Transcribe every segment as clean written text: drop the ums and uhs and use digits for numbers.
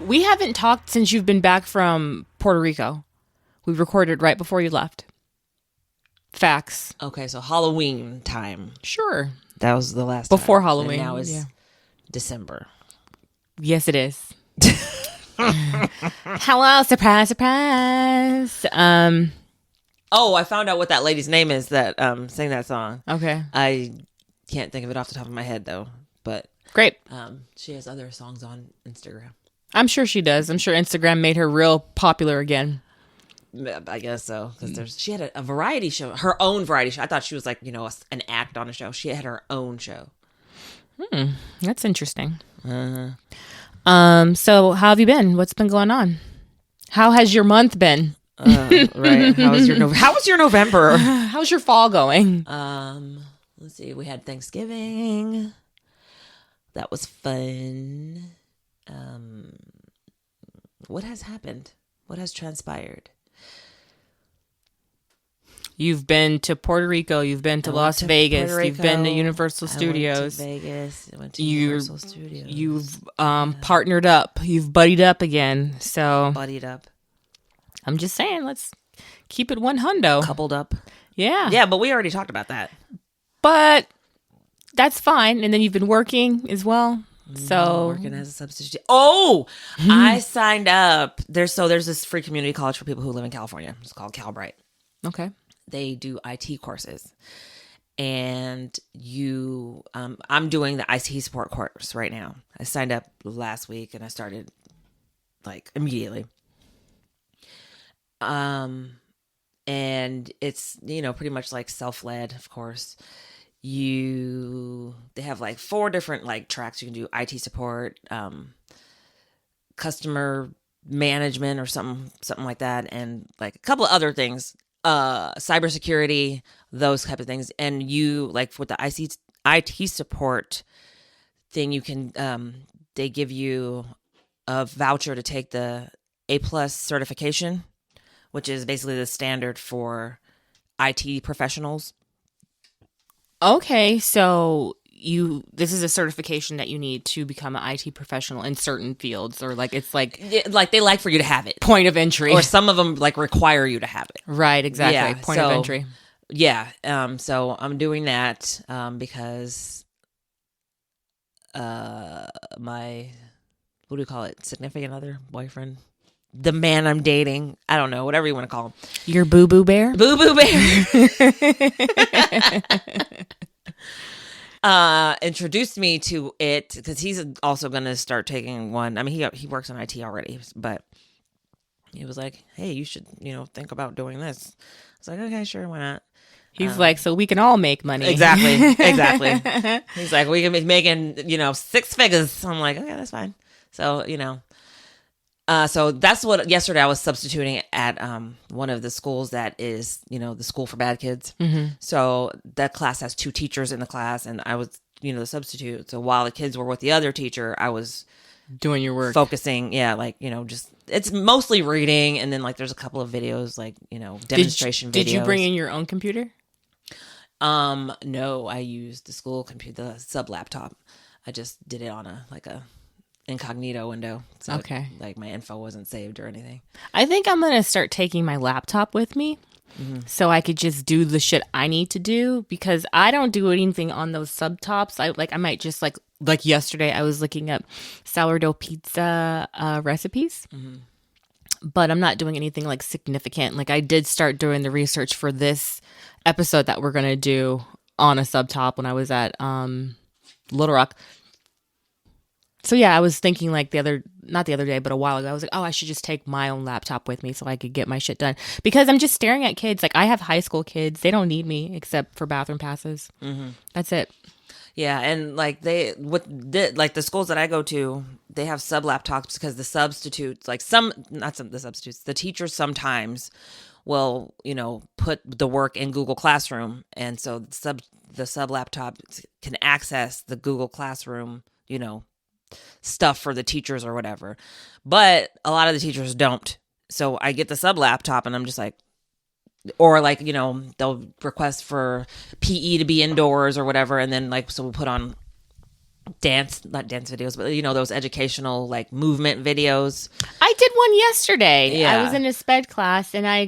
We haven't talked since you've been back from Puerto Rico. We recorded right before you left. Facts. Okay, so Halloween time. Sure. That was the last Before time. Halloween. And now it's December. Yes, it is. Hello, surprise, surprise. Oh, I found out what that lady's name is that sang that song. Okay. I can't think of it off the top of my head though, but great. She has other songs on Instagram. I'm sure she does. I'm sure Instagram made her real popular again. I guess so, because she had a variety show, her own variety show. I thought she was like, an act on a show. She had her own show. That's interesting. So how have you been? What's been going on? How has your month been? Right. How was your November? How's your fall going? Let's see. We had Thanksgiving. That was fun. What has happened? What has transpired? You've been to Puerto Rico. You've been to Las Vegas. You've been to Universal Studios. I went to Vegas. I went to Universal Studios. You've partnered up. You've buddied up again. So buddied up. I'm just saying, let's keep it one hundo. Coupled up. Yeah. Yeah, but we already talked about that. But that's fine. And then you've been working as well. So working as a substitute. Oh, I signed up. There's this free community college for people who live in California. It's called CalBright. Okay. They do IT courses. And I'm doing the IT support course right now. I signed up last week and I started like immediately. And it's, pretty much like self-led, of course. They have like 4 different like tracks. You can do IT support, customer management or something like that. And like a couple of other things, cybersecurity, those type of things. And you like with the IT support thing, you can, they give you a voucher to take the A+ certification, which is basically the standard for IT professionals. Okay, so this is a certification that you need to become an IT professional in certain fields, or like it's like they like for you to have it. Point of entry. Or some of them like require you to have it. Right, exactly. Yeah, point of entry. Yeah. So I'm doing that because my, what do you call it? Significant other, boyfriend, the man I'm dating, I don't know, whatever you want to call him. Your boo-boo bear? Boo-boo bear. Introduced me to it because he's also going to start taking one. I mean, he works in IT already, but he was like, hey, you should, think about doing this. I was like, okay, sure, why not? He's like, so we can all make money. Exactly. He's like, we can be making, 6 figures. I'm like, okay, that's fine. So, so that's what yesterday I was substituting at one of the schools that is, the school for bad kids. Mm-hmm. So that class has 2 teachers in the class, and I was, the substitute. So while the kids were with the other teacher, I was doing your work, focusing. Yeah, like just it's mostly reading, and then like there's a couple of videos, like demonstration videos. Did you bring in your own computer? No, I used the school computer, the sub laptop. I just did it on a incognito window. So okay. Like my info wasn't saved or anything. I think I'm going to start taking my laptop with me so I could just do the shit I need to do, because I don't do anything on those subtops. I might just like yesterday I was looking up sourdough pizza recipes. Mm-hmm. But I'm not doing anything like significant. Like I did start doing the research for this episode that we're going to do on a subtop when I was at Little Rock. So yeah, I was thinking like not the other day, but a while ago, I was like, oh, I should just take my own laptop with me so I could get my shit done. Because I'm just staring at kids. Like I have high school kids. They don't need me except for bathroom passes. Mm-hmm. That's it. Yeah, and like the schools that I go to, they have sub laptops because the substitutes, the teachers sometimes will, put the work in Google Classroom, and so the sub laptop can access the Google Classroom, stuff for the teachers or whatever. But a lot of the teachers don't. So I get the sub laptop and I'm just like, or like, they'll request for PE to be indoors or whatever. And then like, so we'll put on not dance videos, but those educational like movement videos. I did one yesterday. Yeah. I was in a sped class and I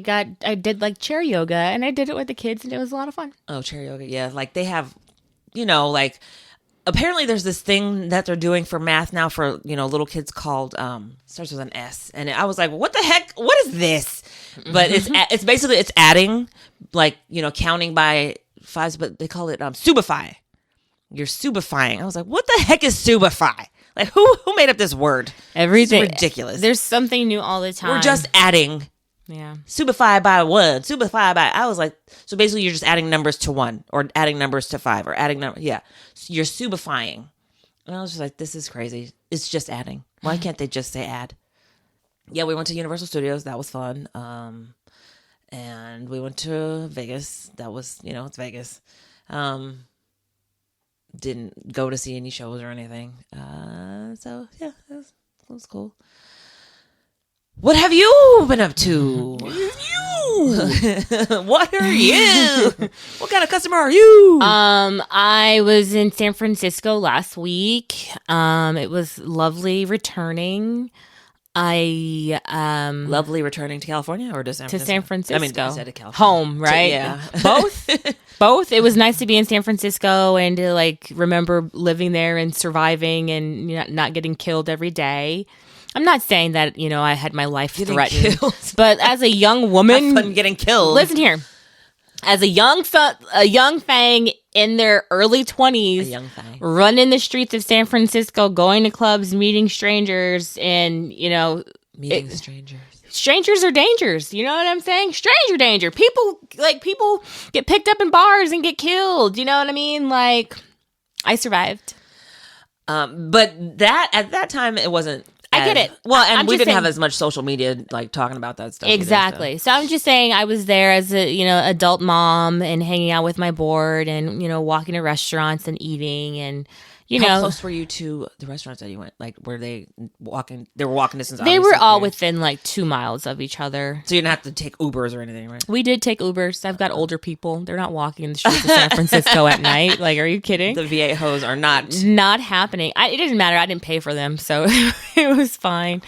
did like chair yoga and I did it with the kids and it was a lot of fun. Oh, chair yoga. Yeah. Like they have, like apparently there's this thing that they're doing for math now for, little kids called, starts with an S. And I was like, what the heck? What is this? But it's basically, it's adding like, counting by fives, but they call it subify. You're subifying. I was like, what the heck is subify? Like who made up this word? Everything. It's ridiculous. There's something new all the time. We're just adding. Yeah. Subify by one. Subify by. I was like, so basically you're just adding numbers to 1 or adding numbers to 5 or adding numbers. Yeah. So you're subifying. And I was just like, this is crazy. It's just adding. Why can't they just say add? Yeah, we went to Universal Studios. That was fun. And we went to Vegas. That was, it's Vegas. Didn't go to see any shows or anything. So yeah, that was cool. What have you been up to? What are you? What kind of customer are you? I was in San Francisco last week. It was lovely returning. Lovely returning to California or to San Francisco? To San Francisco. I mean, I said to California. Home, right? Yeah. Both. It was nice to be in San Francisco and to like remember living there and surviving and not getting killed every day. I'm not saying that, I had my life threatened, but as a young woman, have fun getting killed. Listen here. As a young fang in their early 20s, running the streets of San Francisco, going to clubs, meeting strangers, and, meeting strangers. Strangers are dangers. You know what I'm saying? Stranger danger. People get picked up in bars and get killed. You know what I mean? Like, I survived. But at that time, it wasn't. I get it. Well, and we didn't saying, have as much social media like talking about that stuff. Exactly. So I'm just saying I was there as a, adult mom and hanging out with my board and, walking to restaurants and eating and, How close were you to the restaurants that you went? Like, were they walking? They were walking distance. They were all within like 2 miles of each other. So you didn't have to take Ubers or anything, right? We did take Ubers. I've got older people. They're not walking in the streets of San Francisco at night. Like, are you kidding? The V8 hoes are not happening. It didn't matter. I didn't pay for them, so it was fine.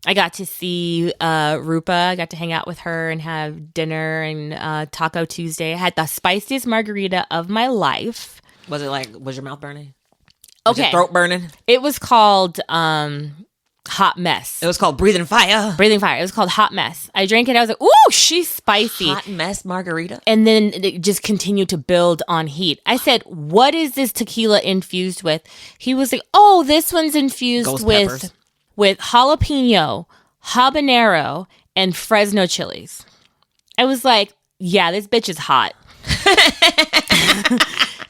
I got to see Rupa. I got to hang out with her and have dinner and Taco Tuesday. I had the spiciest margarita of my life. Was your mouth burning? Okay. Was your throat burning? It was called Hot Mess. It was called Breathing Fire. Breathing Fire. It was called Hot Mess. I drank it. I was like, ooh, she's spicy. Hot Mess margarita. And then it just continued to build on heat. I said, what is this tequila infused with? He was like, oh, this one's infused with jalapeno, habanero, and Fresno chilies. I was like, yeah, this bitch is hot.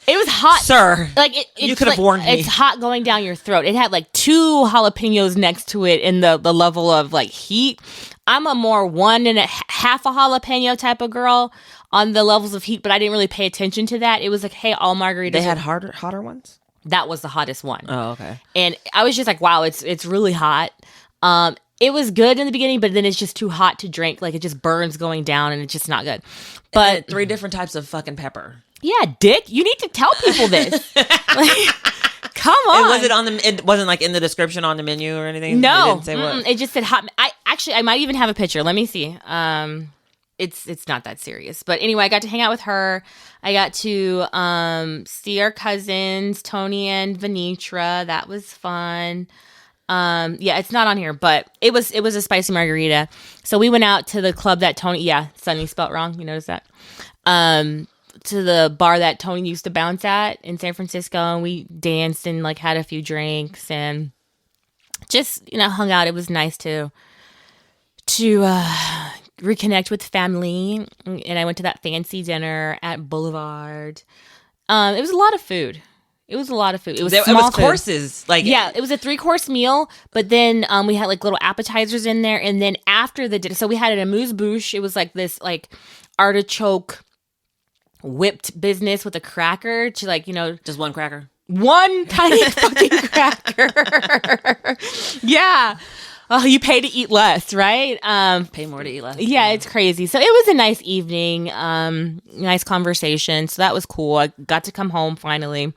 It was hot, sir. Like you could have warned me. It's hot going down your throat. It had like 2 jalapenos next to it in the level of like heat. I'm a more 1.5 a jalapeno type of girl on the levels of heat, but I didn't really pay attention to that. It was like, hey, all margaritas. They had hotter ones. That was the hottest one. Oh, okay. And I was just like, wow, it's really hot. It was good in the beginning, but then it's just too hot to drink. Like it just burns going down, and it's just not good. But 3 different types of fucking pepper. Yeah, dick. You need to tell people this. Like, come on. It wasn't like in the description on the menu or anything. No, it didn't say what. It just said hot. I might even have a picture. Let me see. It's not that serious, but anyway, I got to hang out with her. I got to see our cousins, Tony and Venitra. That was fun. Yeah, it's not on here, but it was a spicy margarita. So we went out to the club that Tony. Yeah, Sunny spelt wrong. You notice that? To the bar that Tony used to bounce at in San Francisco, and we danced and like had a few drinks and just hung out. It was nice to reconnect with family, and I went to that fancy dinner at Boulevard. It was a lot of food. It was small food. Courses. It was a 3-course meal, but then we had like little appetizers in there, and then after the dinner, so we had an amuse-bouche. It was like this like artichoke whipped business with a cracker to just one cracker. One tiny fucking cracker. Yeah. Oh, you pay to eat less, right? Pay more to eat less. Yeah, it's crazy. So it was a nice evening, nice conversation. So that was cool. I got to come home finally.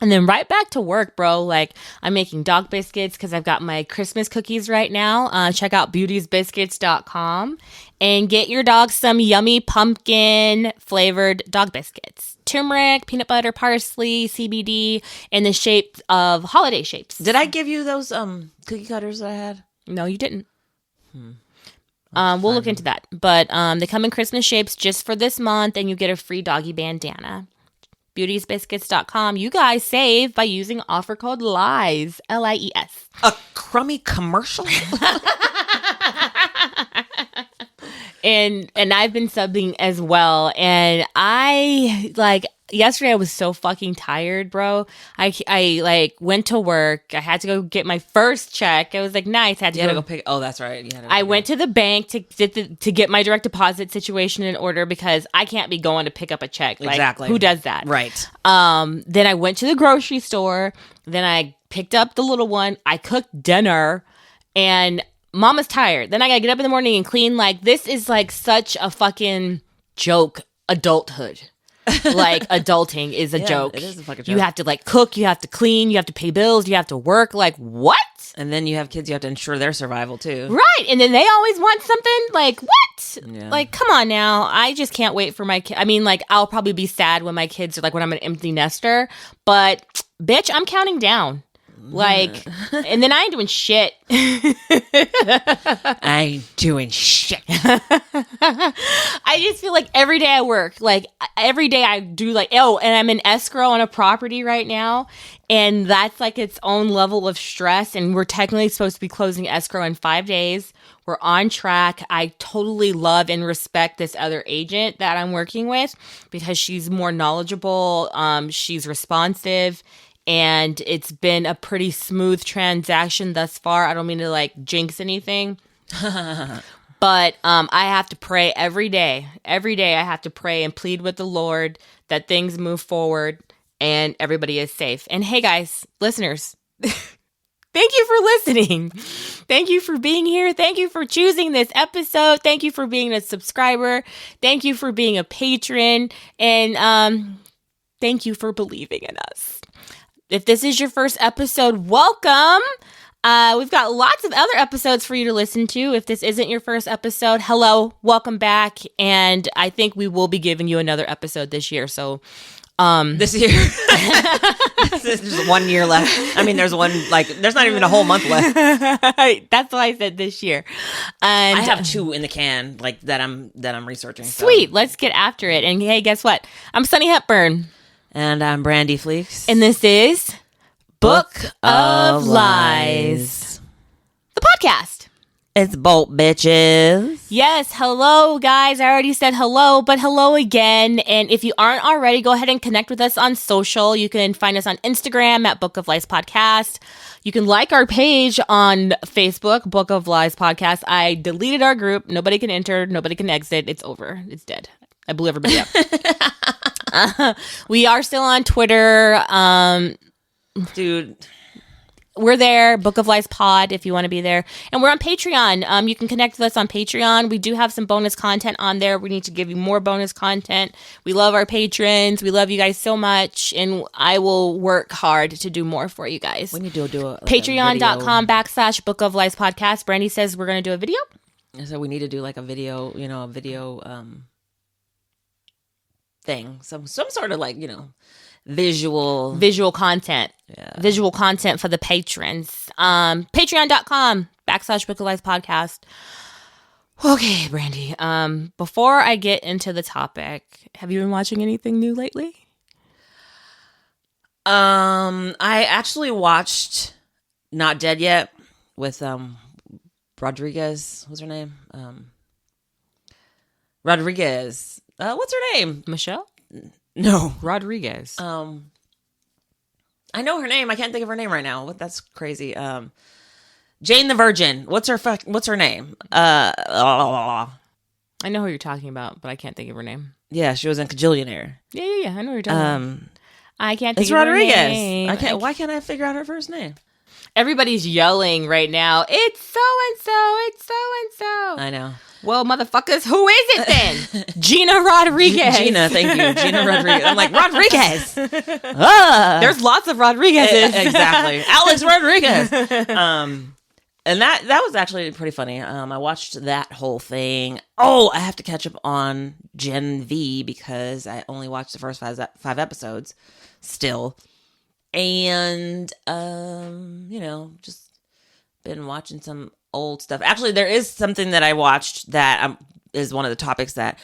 And then right back to work, bro. Like, I'm making dog biscuits because I've got my Christmas cookies right now. Check out beautiesbiscuits.com and get your dog some yummy pumpkin flavored dog biscuits. Turmeric, peanut butter, parsley, CBD, in the shape of holiday shapes. Did I give you those cookie cutters that I had? No, you didn't. We'll look into that. But they come in Christmas shapes just for this month, and you get a free doggy bandana. Beautiesbiscuits.com. You guys save by using offer code LIES, LIES. A crummy commercial? And I've been subbing as well. And I, like, yesterday I was so fucking tired, bro. I like went to work. I had to go get my first check. It was like nice. I had to go pick. Oh, that's right. I went to the bank to get my direct deposit situation in order because I can't be going to pick up a check. Like, exactly. Who does that? Right. Then I went to the grocery store. Then I picked up the little one. I cooked dinner, and Mama's tired. Then I gotta get up in the morning and clean. Like, this is like such a fucking joke. Adulthood. Like, adulting is a joke. It is a fucking joke. You have to like cook, you have to clean, you have to pay bills, you have to work. Like, what? And then you have kids, you have to ensure their survival too. Right. And then they always want something. Like, what? Yeah. Like, come on now. I just can't wait for my kid. I mean, like, I'll probably be sad when my kids are like, when I'm an empty nester. But bitch, I'm counting down. Like, and then I ain't doing shit. I ain't doing shit. I just feel like every day I work, like every day I do like, and I'm in escrow on a property right now. And that's like its own level of stress. And we're technically supposed to be closing escrow in 5 days. We're on track. I totally love and respect this other agent that I'm working with because she's more knowledgeable. She's responsive. And it's been a pretty smooth transaction thus far. I don't mean to like jinx anything. But I have to pray every day. Every day I have to pray and plead with the Lord that things move forward and everybody is safe. And hey guys, listeners, thank you for listening. Thank you for being here. Thank you for choosing this episode. Thank you for being a subscriber. Thank you for being a patron. And thank you for believing in us. If this is your first episode, welcome. We've got lots of other episodes for you to listen to. If this isn't your first episode, hello, welcome back. And I think we will be giving you another episode this year. So, this year, there's just 1 year left. I mean, there's not even a whole month left. That's why I said this year. And I have 2 in the can, like that I'm researching. Sweet, so. Let's get after it. And hey, guess what? I'm Sunny Hepburn. And I'm Brandy Fleeks. And this is Book of Lies. The podcast. It's Bolt, bitches. Yes, hello, guys. I already said hello, but hello again. And if you aren't already, go ahead and connect with us on social. You can find us on Instagram at Book of Lies Podcast. You can like our page on Facebook, Book of Lies Podcast. I deleted our group. Nobody can enter. Nobody can exit. It's over. It's dead. I blew everybody up. We are still on Twitter. Dude, we're there. Book of Lies Pod if you want to be there. And we're on Patreon. You can connect with us on Patreon. We do have some bonus content on there. We need to give you more bonus content. We love our patrons. We love you guys so much. And I will work hard to do more for you guys. We need to do a Patreon.com/Book of Lies Podcast. Brandy says we're going to do a video. So we need to do like a video, thing, some sort of like visual content. Visual content for the patrons. Patreon.com/Book of Lies Podcast. Okay, Brandy, before I get into the topic, have you been watching anything new lately? I actually watched Not Dead Yet with Rodriguez. What's her name? Rodriguez. What's her name? Michelle? No. Rodriguez. I know her name. I can't think of her name right now. That's crazy. Jane the Virgin. What's her name? I know who you're talking about, but I can't think of her name. Yeah, she was in Cajillionaire. Yeah. I know who you're talking about. I can't think it's of Rodriguez. her name. Why can't I figure out her first name? Everybody's yelling right now. It's so-and-so. It's so-and-so. I know. Well, motherfuckers, who is it then? Gina Rodriguez. Gina, thank you. Gina Rodriguez. I'm like, Rodriguez. There's lots of Rodriguez's. Exactly. Alex Rodriguez. And that was actually pretty funny. I watched that whole thing. Oh, I have to catch up on Gen V because I only watched the first five episodes still. And, just been watching some old stuff. Actually, there is something that I watched that is one of the topics that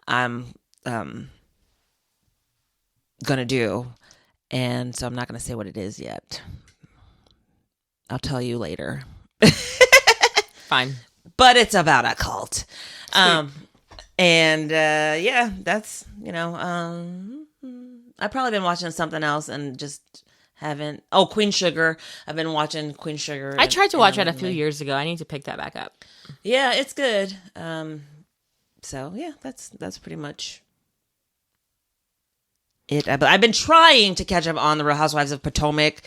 I'm gonna do. And so I'm not gonna say what it is yet. I'll tell you later. Fine. But it's about a cult. That's, I've probably been watching something else and just haven't. Oh, Queen Sugar. I've been watching Queen Sugar. I tried to watch that a few years ago. I need to pick that back up. Yeah, it's good. So yeah, that's pretty much it. I've been trying to catch up on the Real Housewives of Potomac,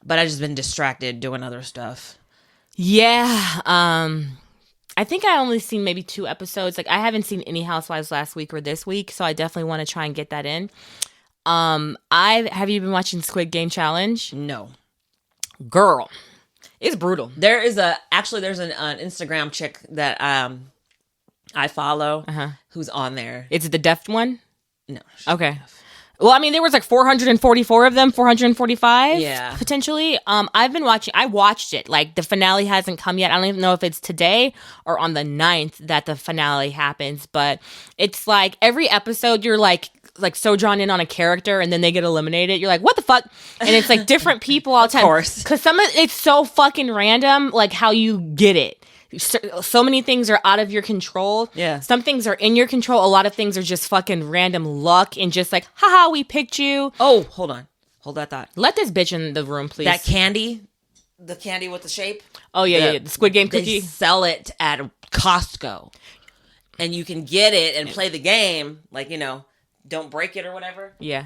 but I've just been distracted doing other stuff. Yeah. I think I only seen maybe 2 episodes. Like, I haven't seen any Housewives last week or this week, so I definitely want to try and get that in. Have you been watching Squid Game Challenge? No. Girl, it's brutal. There's an Instagram chick that I follow who's on there. Is it the deaf one? No. Okay. Well, I mean, there was like 444 of them, 445, potentially. I've been watching. I watched it. Like, the finale hasn't come yet. I don't even know if it's today or on the 9th that the finale happens. But it's like every episode, you're like so drawn in on a character, and then they get eliminated. You're like, what the fuck? And it's like different people all the time. Of course, because it's so fucking random. Like, how you get it. So many things are out of your control. Yeah. Some things are in your control. A lot of things are just fucking random luck and just like, haha, we picked you. Oh, hold on. Hold that thought. Let this bitch in the room, please. That candy, the candy with the shape. Oh, yeah. The Squid Game cookie. They sell it at Costco. And you can get it and play the game. Like, don't break it or whatever. Yeah.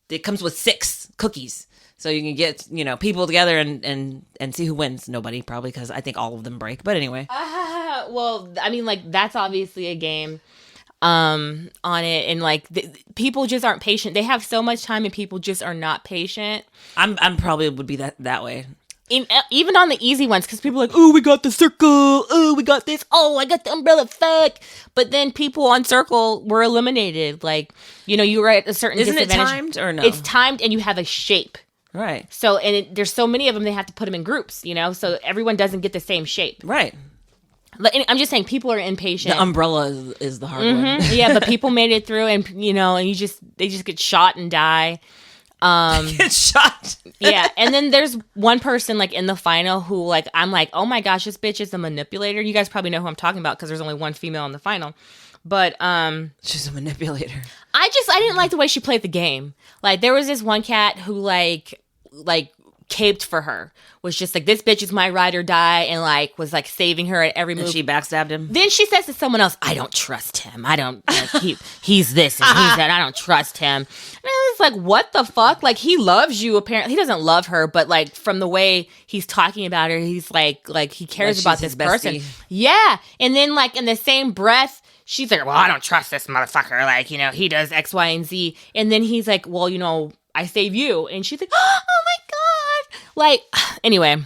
It comes with 6 cookies. So you can get, people together and see who wins. Nobody, probably, because I think all of them break. But anyway. Well, I mean, like, that's obviously a game on it. And, like, people just aren't patient. They have so much time and people just are not patient. I'm probably would be that way. Even on the easy ones, because people are like, oh, we got the circle. Oh, we got this. Oh, I got the umbrella. Fuck. But then people on circle were eliminated. Like, you were at a certain disadvantage. Isn't it timed or no? It's timed and you have a shape. Right. So, and there's so many of them, they have to put them in groups, so everyone doesn't get the same shape. Right. But I'm just saying, people are impatient. The umbrella is the hard one. Yeah, but people made it through, and and they just get shot and die. Get shot. Yeah, and then there's one person like in the final who like I'm like, oh my gosh, this bitch is a manipulator. You guys probably know who I'm talking about because there's only one female in the final. But she's a manipulator. I didn't like the way she played the game. Like, there was this one cat who like caped for her, was just like, this bitch is my ride or die, and like was like saving her at every move. And she backstabbed him. Then she says to someone else, I don't trust him. I don't he's this and he's that. I don't trust him. And I was like, what the fuck? Like, he loves you apparently. He doesn't love her, but like from the way he's talking about her, he's like he cares about this person. Yeah. And then like in the same breath, she's like, well, I don't trust this motherfucker. Like, he does X, Y, and Z. And then he's like, well, I save you. And she's like, oh my God. Like, anyway,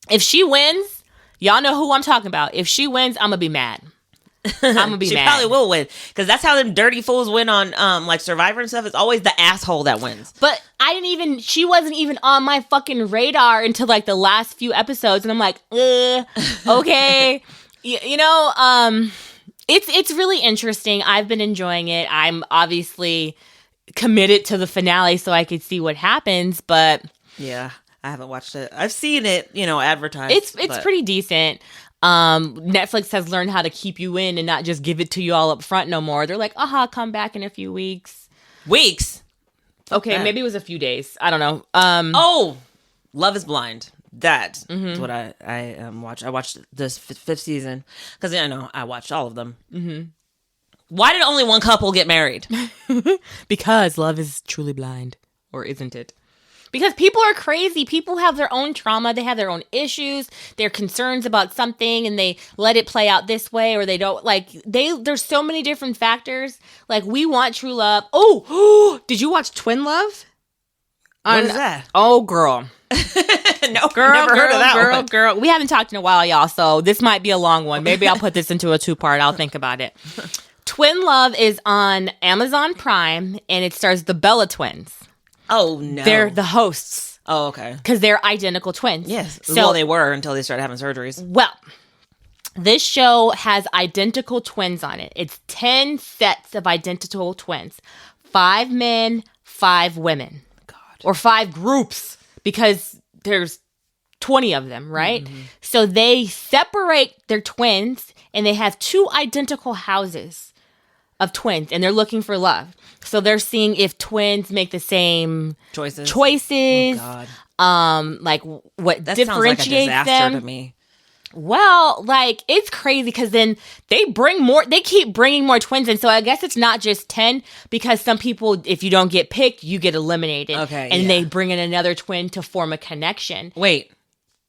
if she wins, y'all know who I'm talking about. If she wins, I'm going to be mad. I'm going to be mad. She probably will win. Because that's how them dirty fools win on like Survivor and stuff. It's always the asshole that wins. But she wasn't even on my fucking radar until like the last few episodes. And I'm like, okay. It's really interesting. I've been enjoying it. I'm obviously committed to the finale so I could see what happens, but yeah, I haven't watched it. I've seen it, advertised. It's pretty decent. Netflix has learned how to keep you in and not just give it to you all up front no more. They're like, come back in a few weeks. Weeks? Okay, maybe it was a few days. I don't know. Love is Blind. That is what I watched. I watched this 5th season because I watched all of them. Mm-hmm. Why did only one couple get married? Because love is truly blind, or isn't it? Because people are crazy. People have their own trauma. They have their own issues. Their concerns about something, and they let it play out this way, or they don't. Like, there's so many different factors. Like, we want true love. Oh, did you watch Twin Love? What is that? Oh, girl. No, never heard of that one. Girl. We haven't talked in a while, y'all, so this might be a long one. Maybe I'll put this into a 2-part. I'll think about it. Twin Love is on Amazon Prime, and it stars the Bella twins. Oh, no. They're the hosts. Oh, okay. Because they're identical twins. Yes. So, Well, they were until they started having surgeries. Well, this show has identical twins on it. It's 10 sets of identical twins. 5 men, 5 women. God. Or 5 groups, because there's 20 of them, right? Mm-hmm. So they separate their twins, and they have 2 identical houses of twins, and they're looking for love. So they're seeing if twins make the same choices. Oh, God. Like what that differentiates sounds like a disaster them. to me. Well, like, it's crazy because then they keep bringing more twins in. So I guess it's not just 10, because some people, if you don't get picked, you get eliminated. Okay. And they bring in another twin to form a connection. Wait.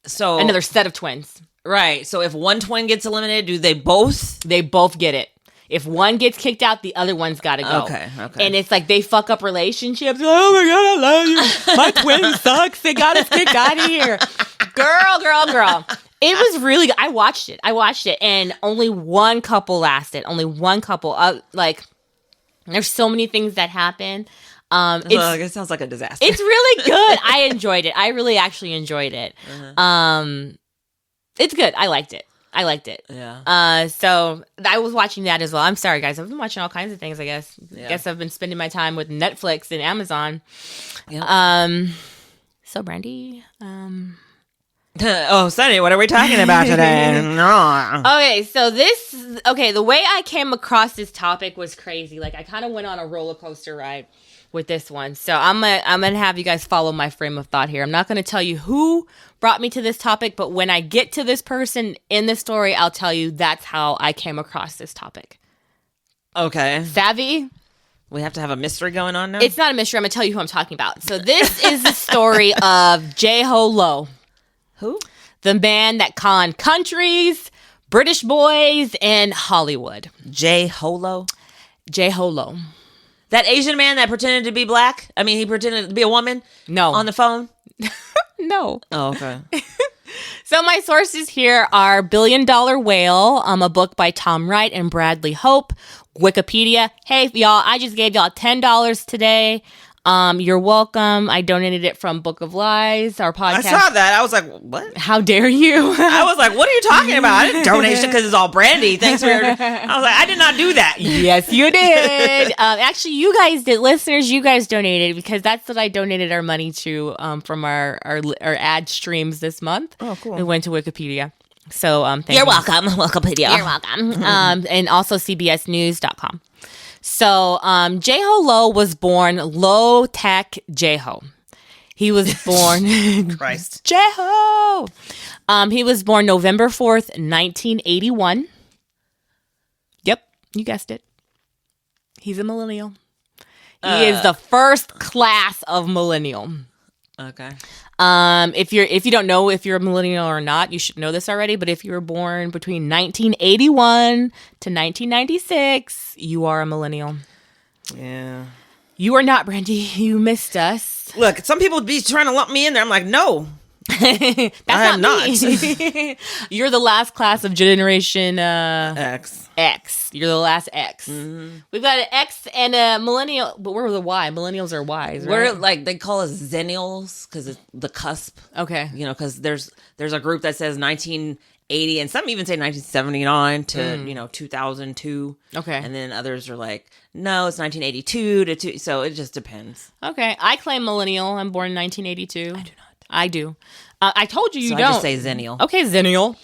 So another set of twins. Right. So if one twin gets eliminated, do they both? They both get it. If one gets kicked out, the other one's got to go. Okay. And it's like they fuck up relationships. Oh my God, I love you. My twin sucks. They got us kicked out of here. Girl. It was really good. I watched it. And only one couple lasted. Only one couple. Like, there's so many things that happen. It sounds like a disaster. It's really good. I enjoyed it. I really actually enjoyed it. Uh-huh. It's good. I liked it. Yeah. So I was watching that as well. I'm sorry, guys. I've been watching all kinds of things, I guess. Yeah. I guess I've been spending my time with Netflix and Amazon. Yeah. So, Brandy, Oh, Sunny, what are we talking about today? Okay, the way I came across this topic was crazy. Like, I kind of went on a roller coaster ride with this one. So I'm gonna have you guys follow my frame of thought here. I'm not gonna tell you who brought me to this topic, but when I get to this person in the story, I'll tell you that's how I came across this topic. Okay. Savvy? We have to have a mystery going on now? It's not a mystery. I'm gonna tell you who I'm talking about. So this is the story of Jho Low. Who? The man that conned countries, British boys, and Hollywood. Jho Low? Jho Low. That Asian man that pretended to be black? I mean, he pretended to be a woman? No. On the phone? No. Oh, okay. So my sources here are Billion Dollar Whale, a book by Tom Wright and Bradley Hope, Wikipedia. Hey, y'all, I just gave y'all $10 today. You're welcome. I donated it from Book of Lies, our podcast. I saw that. I was like, what? How dare you? I was like, what are you talking about? I didn't donate shit because it's all Brandy. Thanks for... I was like, I did not do that. Yes, you did. Actually, you guys did. Listeners, you guys donated, because that's what I donated our money to from our ad streams this month. Oh, cool. We went to Wikipedia. So thank you. You're welcome. Wikipedia. You're welcome. And also CBSnews.com. So, Jho Low was born Low Tech Jho. He was born... Christ. Jho! He was born November 4th, 1981. Yep, you guessed it. He's a millennial. He is the first class of millennial. Okay. If you don't know if you're a millennial or not, you should know this already. But if you were born between 1981 to 1996, you are a millennial. Yeah. You are not, Brandy. You missed us. Look, some people be trying to lump me in there. I'm like, no. That's I'm not me. You're the last class of Generation X. You're the last X. Mm-hmm. We've got an X and a millennial, but we're the Y. Millennials are Ys, right? We're like, they call us Zennials because it's the cusp. Okay. You know, because there's a group that says 1980, and some even say 1979 to 2002. Okay. And then others are like, no, it's 1982 to 2. So it just depends. Okay. I claim millennial. I'm born in 1982. I do not. I do. I told you so don't. I just say Zennial. Okay, Zennial.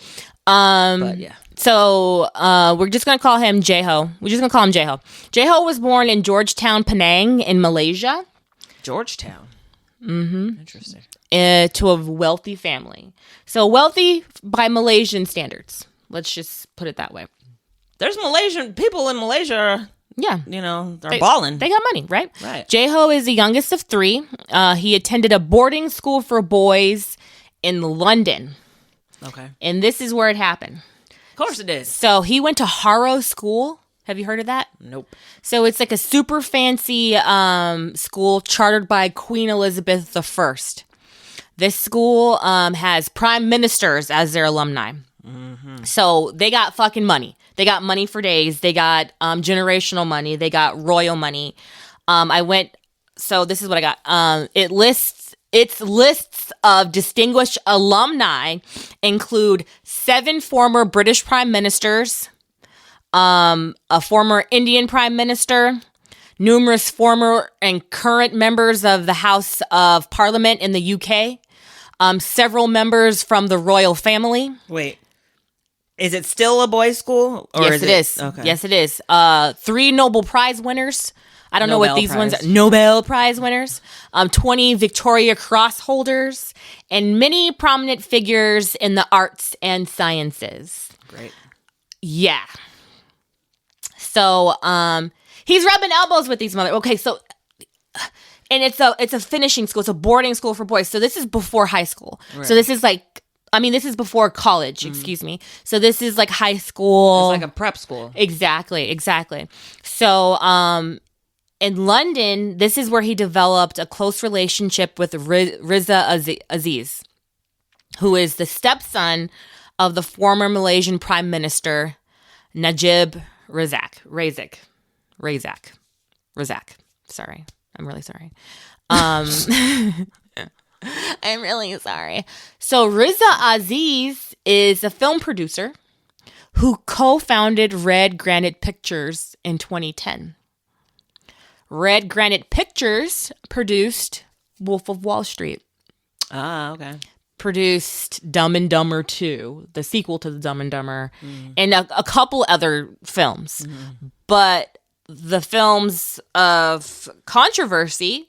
But yeah. So we're just going to call him Jho. We're just going to call him Jho. Jho was born in Georgetown, Penang in Malaysia. Georgetown? Mm-hmm. Interesting. To a wealthy family. So wealthy by Malaysian standards. Let's just put it that way. There's Malaysian people in Malaysia Yeah. They're balling. They got money, right? Right. Jho is the youngest of 3. He attended a boarding school for boys in London. Okay. And this is where it happened. Of course it is. So he went to Harrow School. Have you heard of that? Nope. So it's like a super fancy school chartered by Queen Elizabeth I. This school has prime ministers as their alumni. Mm-hmm. So they got fucking money. They got money for days. They got generational money. They got royal money. So this is what I got. Its lists of distinguished alumni include 7 former British prime ministers, a former Indian prime minister, numerous former and current members of the House of Parliament in the UK, several members from the royal family. Wait. Is it still a boys' school? Yes, it is. Okay. Yes, it is. 3 Nobel Prize winners. I don't know what these ones are. Nobel Prize winners. 20 Victoria Cross holders. And many prominent figures in the arts and sciences. Great. Yeah. So, he's rubbing elbows with these mother. Okay, so, and it's a finishing school. It's a boarding school for boys. So this is before high school. Right. So this is this is before college, excuse me. So this is like high school. It's like a prep school. Exactly. So, in London, this is where he developed a close relationship with Riza Aziz, who is the stepson of the former Malaysian Prime Minister Najib Razak. Sorry. I'm really sorry. I'm really sorry. So Riza Aziz is a film producer who co-founded Red Granite Pictures in 2010. Red Granite Pictures produced Wolf of Wall Street. Ah, okay. Produced Dumb and Dumber 2, the sequel to the Dumb and Dumber, and a couple other films. Mm-hmm. But the films of controversy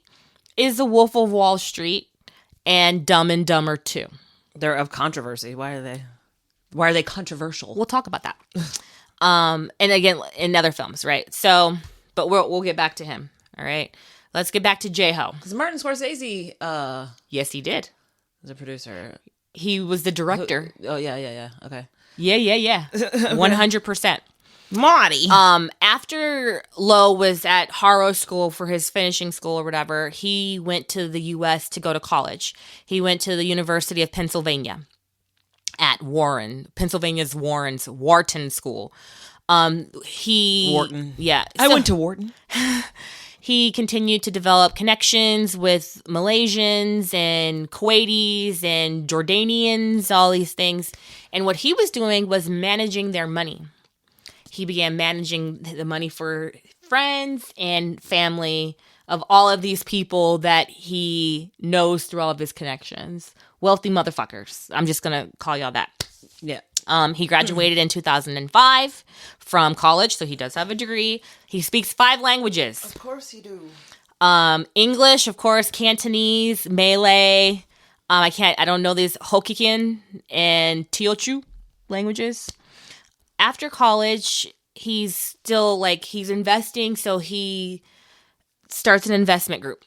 is The Wolf of Wall Street and Dumb and Dumber 2. They're of controversy. Why are they controversial? We'll talk about that. And again, in other films, right? So, but we'll get back to him. All right. Let's get back to Jho. Because Martin Scorsese, yes, he did. Was a producer. He was the director. Oh yeah. Okay. Yeah. 100%. Marty. After Low was at Harrow School for his finishing school or whatever, he went to the U.S. to go to college. He went to the University of Pennsylvania at Pennsylvania's Wharton School. Wharton. Yeah. I went to Wharton. He continued to develop connections with Malaysians and Kuwaitis and Jordanians, all these things. And what he was doing was managing their money. He began managing the money for friends and family of all of these people that he knows through all of his connections. Wealthy motherfuckers. I'm just going to call y'all that. Yeah. He graduated in 2005 from college, so he does have a degree. He speaks 5 languages. Of course you do. English, of course, Cantonese, Malay. I don't know these Hokkien and Teochew languages. After college, he's still he's investing, so he starts an investment group.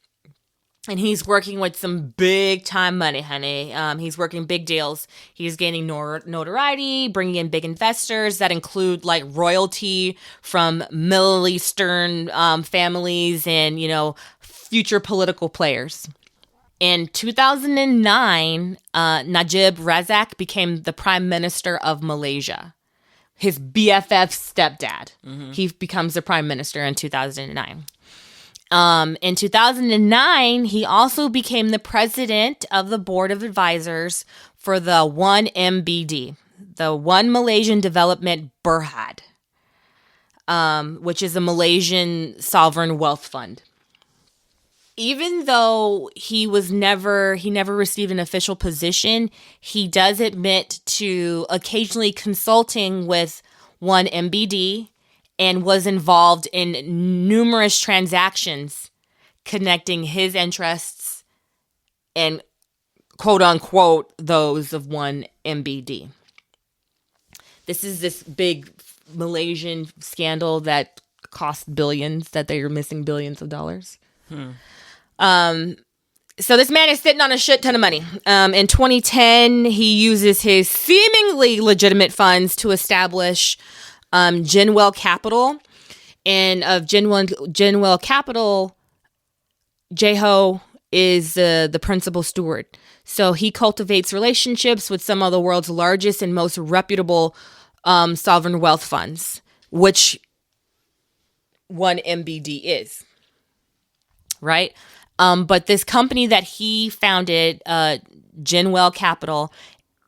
And he's working with some big time money, honey. He's working big deals. He's gaining notoriety, bringing in big investors that include royalty from Middle Eastern families and, future political players. In 2009, Najib Razak became the Prime Minister of Malaysia. His BFF stepdad. Mm-hmm. He becomes the Prime Minister in 2009. In 2009, he also became the president of the board of advisors for the 1MBD, the One Malaysian Development Berhad, which is a Malaysian sovereign wealth fund. Even though he never received an official position, he does admit to occasionally consulting with 1MBD and was involved in numerous transactions connecting his interests and quote unquote those of 1MBD. This is this big Malaysian scandal that cost billions, that they are missing billions of dollars. So this man is sitting on a shit ton of money. In 2010, he uses his seemingly legitimate funds to establish Genwell Capital. And of Genwell Capital, Jho is the principal steward. So he cultivates relationships with some of the world's largest and most reputable sovereign wealth funds, which 1MBD is, right? But this company that he founded, Genwell Capital,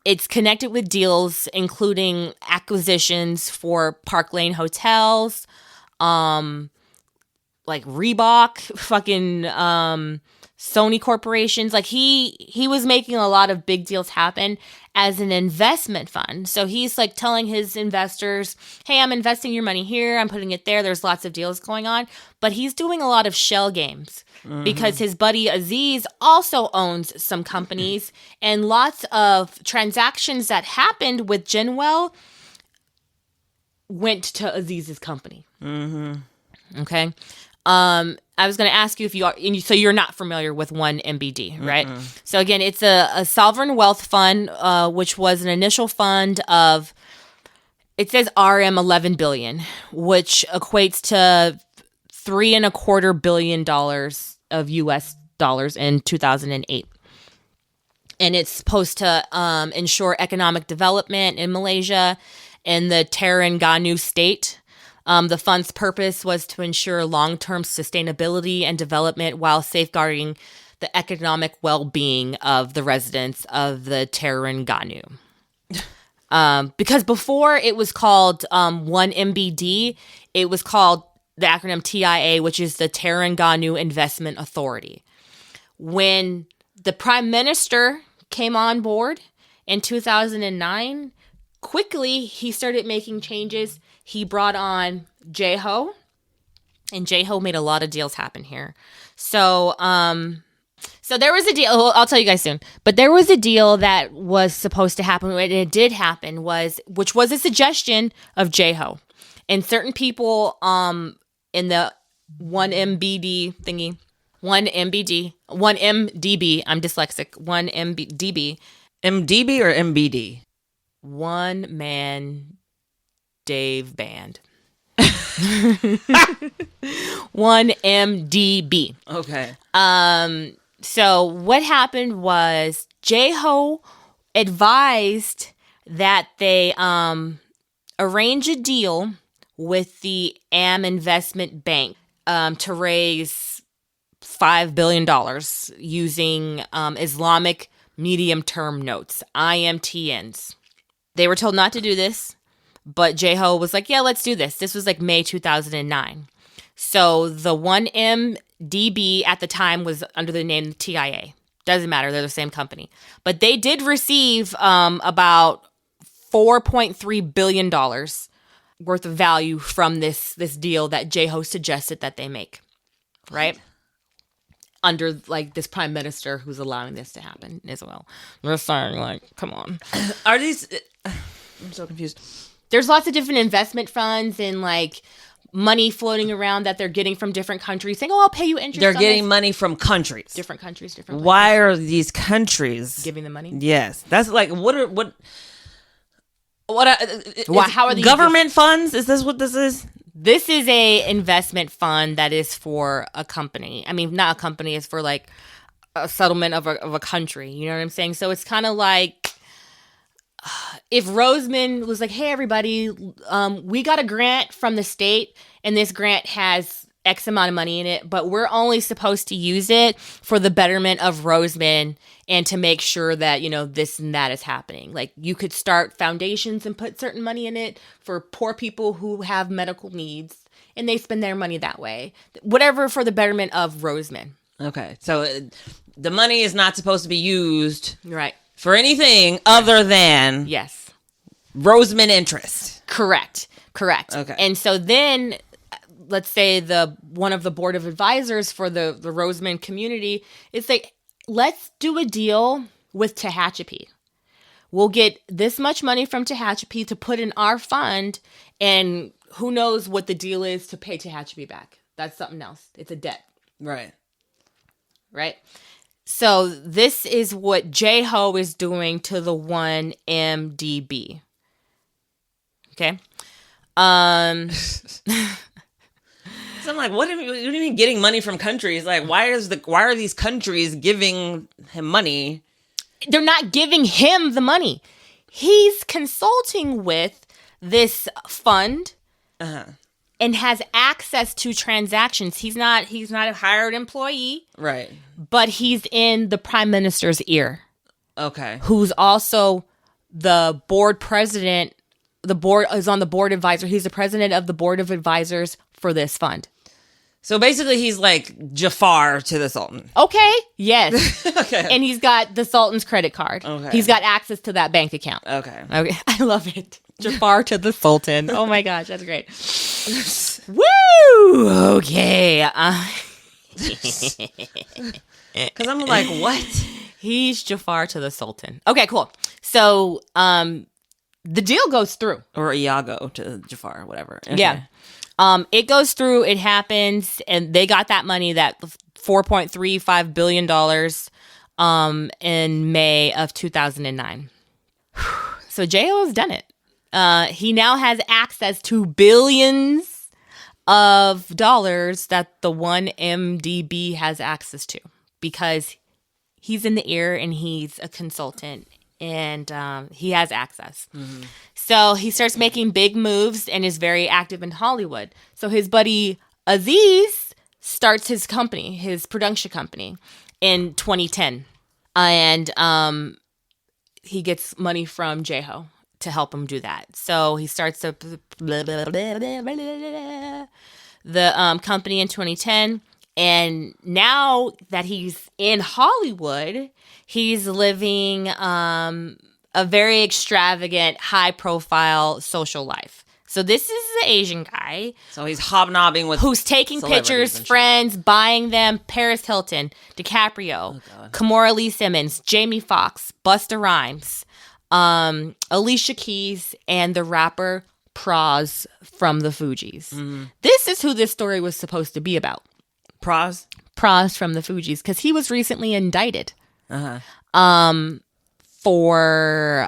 it's connected with deals including acquisitions for Park Lane hotels, like Reebok, fucking Sony corporations. Like he was making a lot of big deals happen as an investment fund. So he's like telling his investors, hey, I'm investing your money here, I'm putting it there. There's lots of deals going on. But he's doing a lot of shell games because his buddy Aziz also owns some companies, and lots of transactions that happened with Genwell went to Aziz's company. Okay. I was going to ask you if you are, so you're not familiar with 1MBD, right? So again, it's a sovereign wealth fund, which was an initial fund of, it says RM 11 billion, which equates to $3.25 billion of US dollars in 2008. And it's supposed to ensure economic development in Malaysia and the Terengganu state. The fund's purpose was to ensure long-term sustainability and development while safeguarding the economic well-being of the residents of the Terengganu. Because before it was called 1MBD, it was called the acronym TIA, which is the Terengganu Investment Authority. When the Prime Minister came on board in 2009, quickly he started making changes. He brought on Jho, and Jho made a lot of deals happen here. So there was a deal, I'll tell you guys soon, but there was a deal that was supposed to happen, and it did happen, which was a suggestion of Jho. And certain people in the 1MBD thingy, 1MDB, I'm dyslexic, 1MDB. MDB or MBD? One Man Dave Band. 1MDB. Okay. So what happened was Jho advised that they arrange a deal with the AM Investment Bank to raise $5 billion using Islamic medium-term notes, IMTNs. They were told not to do this, but Jho was like, yeah, let's do this. This was like May 2009. So the 1MDB at the time was under the name TIA. Doesn't matter. They're the same company. But they did receive about $4.3 billion worth of value from this deal that Jho suggested that they make. Right? Under like this prime minister who's allowing this to happen as well. They're saying like, come on. Are these... I'm so confused. There's lots of different investment funds and like money floating around that they're getting from different countries saying, oh, I'll pay you interest. They're getting money from countries. Different countries, different Why are these countries giving them money? Yes. That's like, how are these government funds? Is this what this is? This is a investment fund that is for a company. I mean, not a company. It's for like a settlement of a country. You know what I'm saying? So it's kind of like if Roseman was like, hey, everybody, we got a grant from the state, and this grant has X amount of money in it, but we're only supposed to use it for the betterment of Roseman and to make sure that, you know, this and that is happening. Like, you could start foundations and put certain money in it for poor people who have medical needs, and they spend their money that way. Whatever for the betterment of Roseman. Okay. So the money is not supposed to be used right for anything other than yes, Roseman interest. Correct. Okay. And so then let's say one of the board of advisors for the Roseman community is like, let's do a deal with Tehachapi. We'll get this much money from Tehachapi to put in our fund, and who knows what the deal is to pay Tehachapi back. That's something else. It's a debt. Right. Right? So this is what J-Ho is doing to the 1MDB. Okay? So I'm like, what do you mean getting money from countries? Like, why are these countries giving him money? They're not giving him the money. He's consulting with this fund and has access to transactions. He's not a hired employee. Right. But he's in the prime minister's ear. Okay. Who's also the board president. The board is on the board advisor. He's the president of the board of advisors for this fund. So basically, he's like Jafar to the Sultan. Okay. Yes. Okay. And he's got the Sultan's credit card. Okay. He's got access to that bank account. Okay. Okay. I love it. Jafar to the Sultan. Oh my gosh, that's great. Woo! Okay. Because I'm like, what? He's Jafar to the Sultan. Okay, cool. So, the deal goes through. Or Iago to Jafar, whatever. Okay. Yeah. It goes through, it happens, and they got that money, that $4.35 billion in May of 2009. So J-Ho has done it. He now has access to billions of dollars that the 1MDB has access to because he's in the ear and he's a consultant. And he has access. Mm-hmm. So he starts making big moves and is very active in Hollywood. So his buddy Aziz starts his company, his production company, in 2010. And he gets money from J-Ho to help him do that. So he starts the company in 2010. And now that he's in Hollywood, he's living a very extravagant, high-profile social life. So this is the Asian guy. So he's hobnobbing with who's taking pictures, friends, buying them. Paris Hilton, DiCaprio, Kimora Lee Simmons, Jamie Foxx, Busta Rhymes, Alicia Keys, and the rapper Pras from the Fugees. Mm-hmm. This is who this story was supposed to be about. Pras from the Fugees, because he was recently indicted. For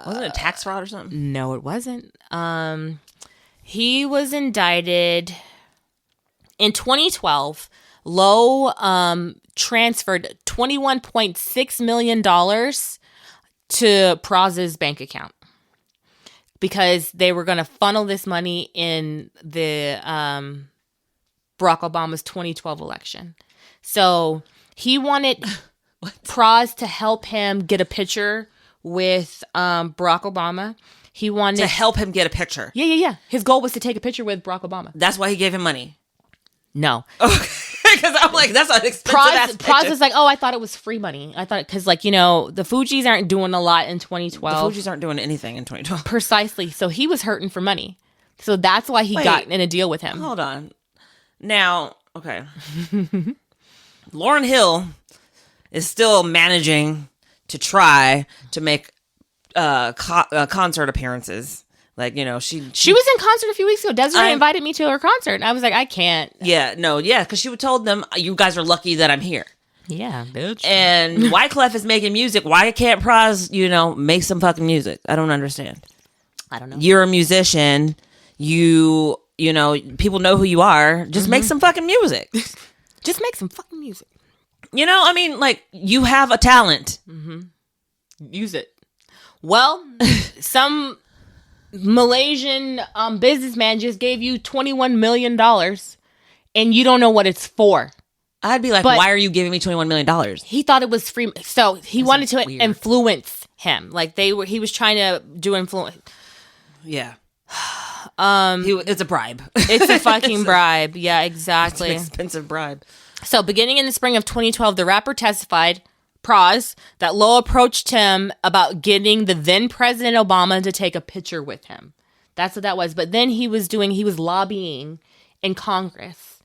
wasn't it tax fraud or something? No, it wasn't. He was indicted in 2012. Low transferred $21.6 million to Praz's bank account because they were going to funnel this money in the Barack Obama's 2012 election. So he wanted Praz to help him get a picture with Barack Obama. He wanted to help him get a picture. Yeah. His goal was to take a picture with Barack Obama. That's why he gave him money. No. Okay. Because I'm like, that's an expensive Praz was like, oh, I thought it was free money. I thought, because like, the Fugees aren't doing a lot in 2012. The Fugees aren't doing anything in 2012. Precisely. So he was hurting for money. So that's why he got in a deal with him. Hold on. Now, okay. Lauryn Hill is still managing to try to make concert appearances. Like, she was in concert a few weeks ago. Desiree invited me to her concert. And I was like, I can't. Yeah, because she told them, you guys are lucky that I'm here. Yeah, bitch. And Wyclef is making music. Why can't Praz, make some fucking music? I don't understand. I don't know. You're a musician. People know who you are. Just make some fucking music. Just make some fucking music. You have a talent. Mm-hmm. Use it. Well, some Malaysian businessman just gave you $21 million and you don't know what it's for. I'd be like, why are you giving me $21 million? He thought it was free. So he wanted to influence him. Like he was trying to do influence. Yeah. It's a bribe. It's a fucking bribe. Yeah, exactly. It's an expensive bribe. So beginning in the spring of 2012, the rapper testified, Praz, that Low approached him about getting the then President Obama to take a picture with him. That's what that was. But then he was lobbying in Congress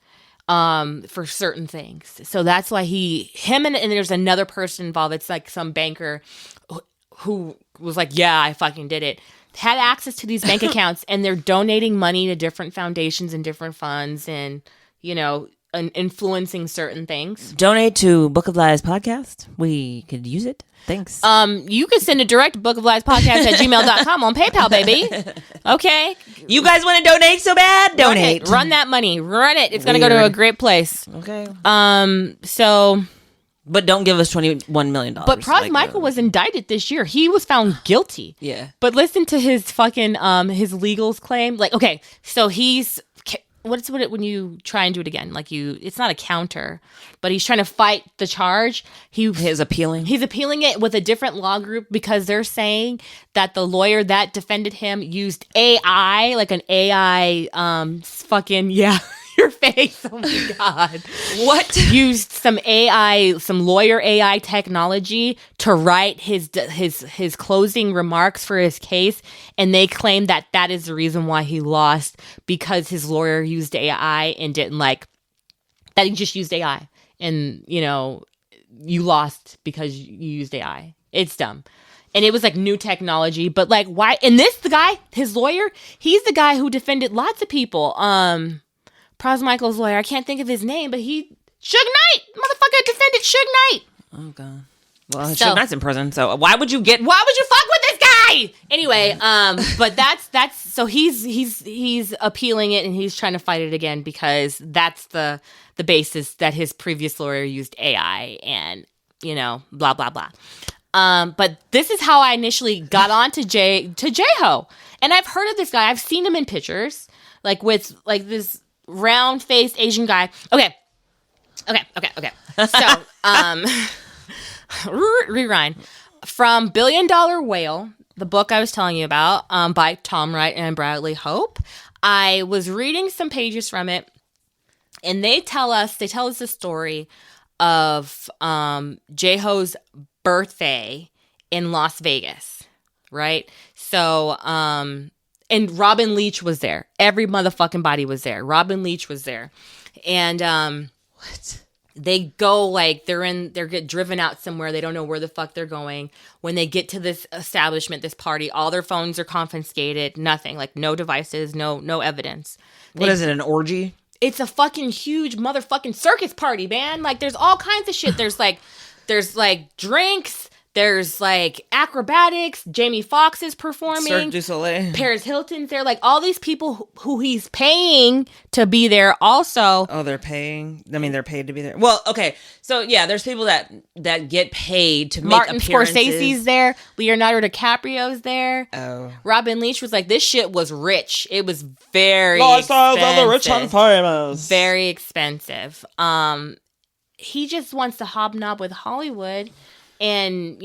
for certain things. So that's why and there's another person involved. It's like some banker who was like, yeah, I fucking did it. had access to these bank accounts, and they're donating money to different foundations and different funds, and and influencing certain things. Donate to Book of Lies podcast. We could use it. Thanks. You can send a direct Book of Lies podcast at gmail.com on PayPal, baby. Okay. You guys want to donate so bad? Donate. Run that money. Run it. It's going to go to a great place. Okay. So... But don't give us $21 million. But Pras Michael was indicted this year. He was found guilty. Yeah. But listen to his fucking, his legals claim. Like, okay, so he's... What's when you try and do it again? Like it's not a counter, but he's trying to fight the charge. He's appealing it with a different law group because they're saying that the lawyer that defended him used AI, like an AI, your face. Oh my God. What? Used some AI, some lawyer AI technology to write his closing remarks for his case. And they claim that is the reason why he lost, because his lawyer used AI and didn't that he just used AI. And, you lost because you used AI. It's dumb. And it was new technology, but why? And the guy, his lawyer, he's the guy who defended lots of people. Pras Michael's lawyer, I can't think of his name, but Suge Knight, motherfucker defended Suge Knight. Oh God. Well, Suge Knight's in prison, so why would you fuck with this guy? Anyway, but that's so he's appealing it, and he's trying to fight it again because that's the basis that his previous lawyer used AI and blah blah blah. But this is how I initially got on to J-Ho, and I've heard of this guy. I've seen him in pictures, with this round-faced Asian guy. Okay. So, rewind. From Billion Dollar Whale, the book I was telling you about, by Tom Wright and Bradley Hope, I was reading some pages from it, and they tell us the story of J-Ho's birthday in Las Vegas, right? So, and Robin Leach was there. Every motherfucking body was there. Robin Leach was there. And what? They go they get driven out somewhere. They don't know where the fuck they're going. When they get to this establishment, this party, all their phones are confiscated. Nothing. No devices, no evidence. What is it, an orgy? It's a fucking huge motherfucking circus party, man. There's all kinds of shit. There's drinks. There's acrobatics. Jamie Foxx is performing. Cirque du Soleil. Paris Hilton's there. All these people who he's paying to be there also. Oh, they're paying? I mean, they're paid to be there. Well, okay. So, yeah, there's people that get paid to make Martin appearances. Scorsese's there. Leonardo DiCaprio's there. Oh. Robin Leach was this shit was rich. It was very Lifestyles expensive. of the rich and famous. Very expensive. He just wants to hobnob with Hollywood. And,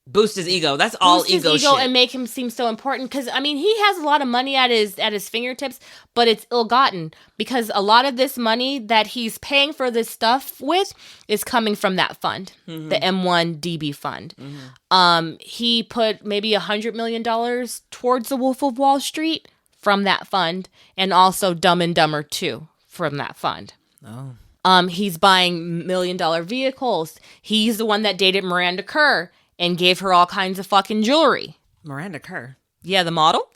boost his ego. That's all ego shit. And make him seem so important. Because, he has a lot of money at his fingertips, but it's ill-gotten. Because a lot of this money that he's paying for this stuff with is coming from that fund, the M1DB fund. Mm-hmm. He put maybe $100 million towards The Wolf of Wall Street from that fund, and also Dumb and Dumber 2 from that fund. Oh. He's buying $1 million vehicles. He's the one that dated Miranda Kerr and gave her all kinds of fucking jewelry. Miranda Kerr? Yeah, the model.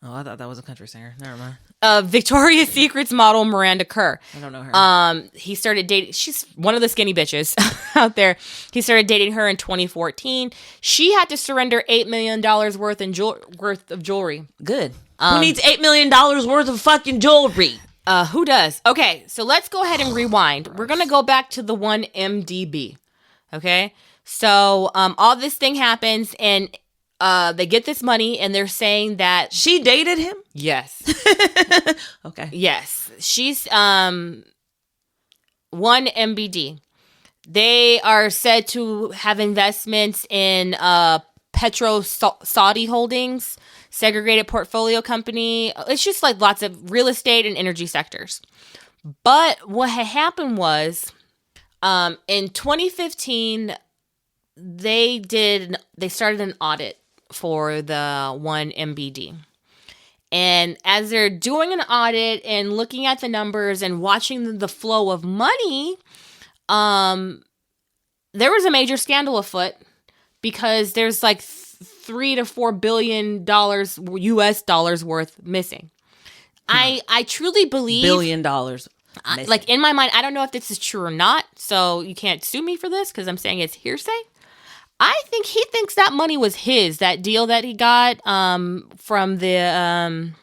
Oh, I thought that was a country singer. Never mind. Victoria's Secret's model Miranda Kerr. I don't know her. He started dating. She's one of the skinny bitches out there. He started dating her in 2014. She had to surrender $8 million worth of jewelry. Good. Who needs $8 million worth of fucking jewelry? Who does? Okay, so let's go ahead and rewind. We're going to go back to the 1MDB. Okay? So, all this thing happens, and they get this money, and they're saying that... She dated him? Yes. Okay. Yes. She's 1MBD. They are said to have investments in Petro Saudi Holdings, segregated portfolio company. It's just lots of real estate and energy sectors. But what had happened was, in 2015, they started an audit for the 1MBD. And as they're doing an audit and looking at the numbers and watching the flow of money, there was a major scandal afoot because there's $3 to $4 billion US dollars worth missing. I truly believe $1 billion. like in my mind, I don't know if this is true or not, so you can't sue me for this because I'm saying it's hearsay. I think he thinks that money was his. That deal that he got from the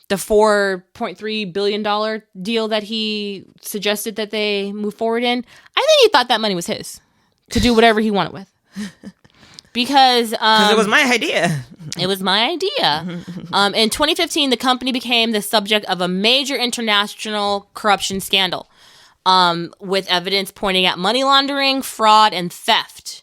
$4.3 billion deal that he suggested that they move forward in. I think he thought that money was his to do whatever he wanted with. Because it was my idea. It was my idea. In 2015, the company became the subject of a major international corruption scandal, with evidence pointing at money laundering, fraud, and theft.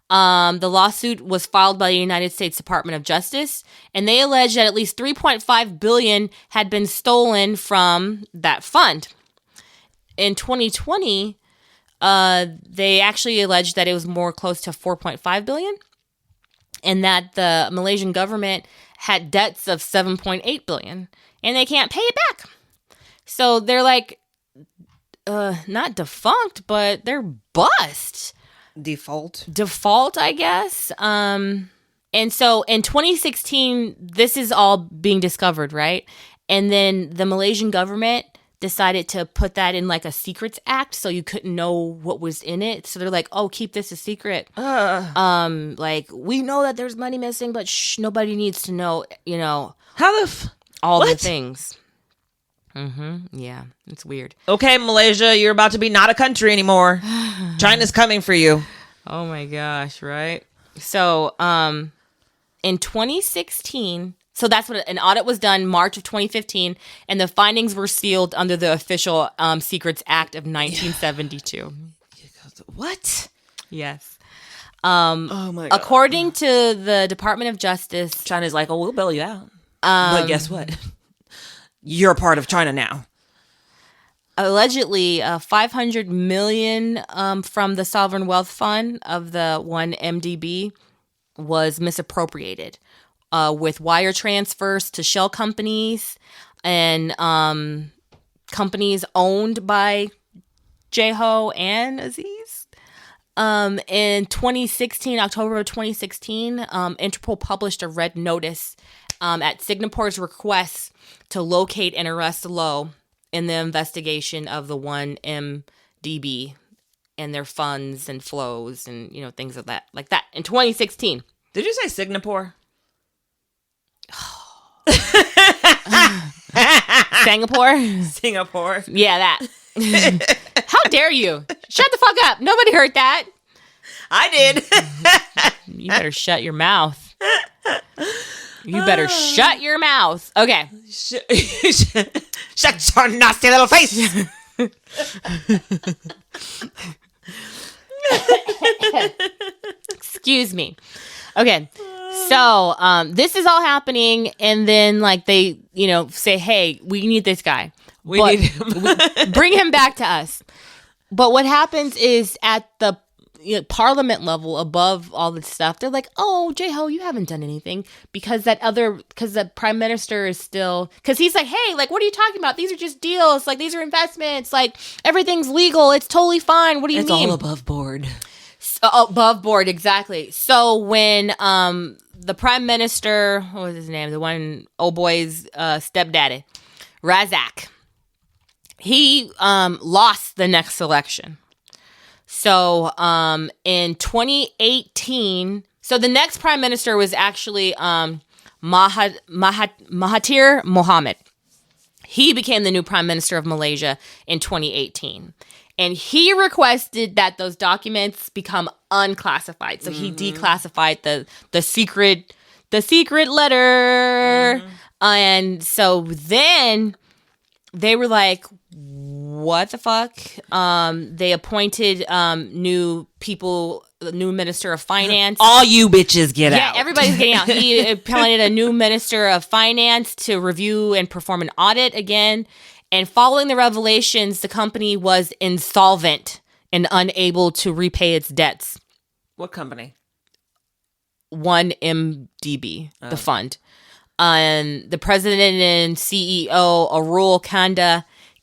The lawsuit was filed by the United States Department of Justice, and they alleged that at least $3.5 billion had been stolen from that fund. In 2020, they actually alleged that it was more close to $4.5 billion, and that the Malaysian government had debts of $7.8 billion, and they can't pay it back. So they're like, not defunct, but they're bust. Default, I guess. And so in 2016, this is all being discovered, right? And then the Malaysian government decided to put that in like a secrets act, so you couldn't know what was in it. So they're like, "Oh, keep this a secret." Like, we know that there's money missing, but nobody needs to know. You know, How all what? the things. Yeah, it's weird. Okay, Malaysia, you're about to be not a country anymore. China's coming for you. Oh my gosh, right? So, in 2016, so that's what an audit was done March of 2015, and the findings were sealed under the official Secrets Act of 1972. What? Yes. Oh my God. According to the Department of Justice, China's like, "Oh, we'll bail you out." But guess what? You're a part of China now. allegedly $500 million from the Sovereign Wealth Fund of the 1MDB was misappropriated with wire transfers to shell companies and companies owned by Jho and Aziz. In 2016, October of 2016, Interpol published a red notice at Singapore's request to locate and arrest Low in the investigation of the 1MDB and their funds and flows and, you know, things of that like that in 2016. Did you say Singapore? Singapore? Singapore. Yeah, that. How dare you? Shut the fuck up. Nobody heard that. I did. You better shut your mouth. You better shut your mouth. Okay. Shut your nasty little face. Excuse me. Okay. So, this is all happening, and then, like, they, you know, say, hey, we need this guy. We need him. Bring him back to us. But what happens is at the parliament level above all this stuff, they're like, oh, Jho, you haven't done anything because the prime minister is still, because he's like, hey, like, what are you talking about? These are just deals. Like, these are investments. Like, everything's legal. It's totally fine. What do you mean? It's all above board. Above board, exactly. So when the prime minister, what was his name? The one old boy's stepdaddy, Razak, he lost the next election. So in 2018, so the next prime minister was actually Mahathir Mohamad. He became the new prime minister of Malaysia in 2018. And he requested that those documents become unclassified. So he declassified the secret letter. And so then they were like, what the fuck? They appointed new people, the new minister of finance. All you bitches get out. Yeah, everybody's getting out. He appointed a new minister of finance to review and perform an audit again. And following the revelations, the company was insolvent and unable to repay its debts. What company? 1MDB, the fund. The president and CEO, Arul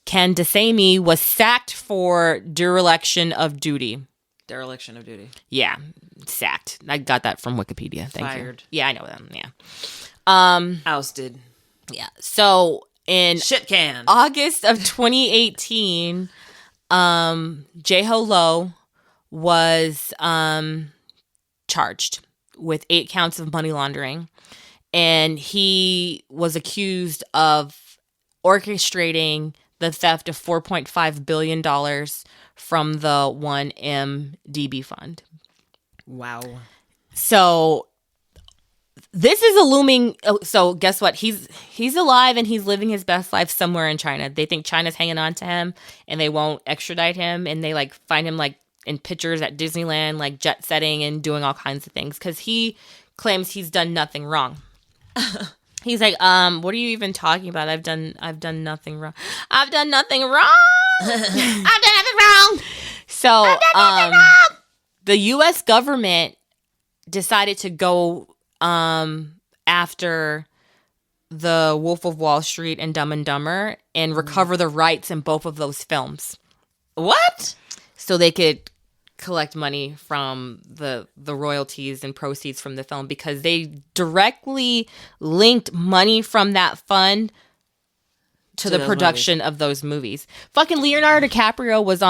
Kandasamy, was sacked for dereliction of duty. Dereliction of duty. Yeah, sacked. I got that from Wikipedia. Thank Fired. you. Yeah, I know them. Yeah. Ousted. Yeah. So in Shit can. August of 2018, Jho Low was charged with 8 counts of money laundering, and he was accused of orchestrating the theft of $4.5 billion from the 1MDB fund. Wow. So this is a looming. So guess what? He's alive and he's living his best life somewhere in China. They think China's hanging on to him and they won't extradite him, and they like find him like in pictures at Disneyland, like jet setting and doing all kinds of things because he claims he's done nothing wrong. He's like, what are you even talking about? I've done nothing wrong. I've done nothing wrong. I've done nothing wrong. So, the U.S. government decided to go after the Wolf of Wall Street and Dumb and Dumber and recover the rights in both of those films. What? So they could collect money from the royalties and proceeds from the film because they directly linked money from that fund to the production of those movies. Fucking Leonardo DiCaprio was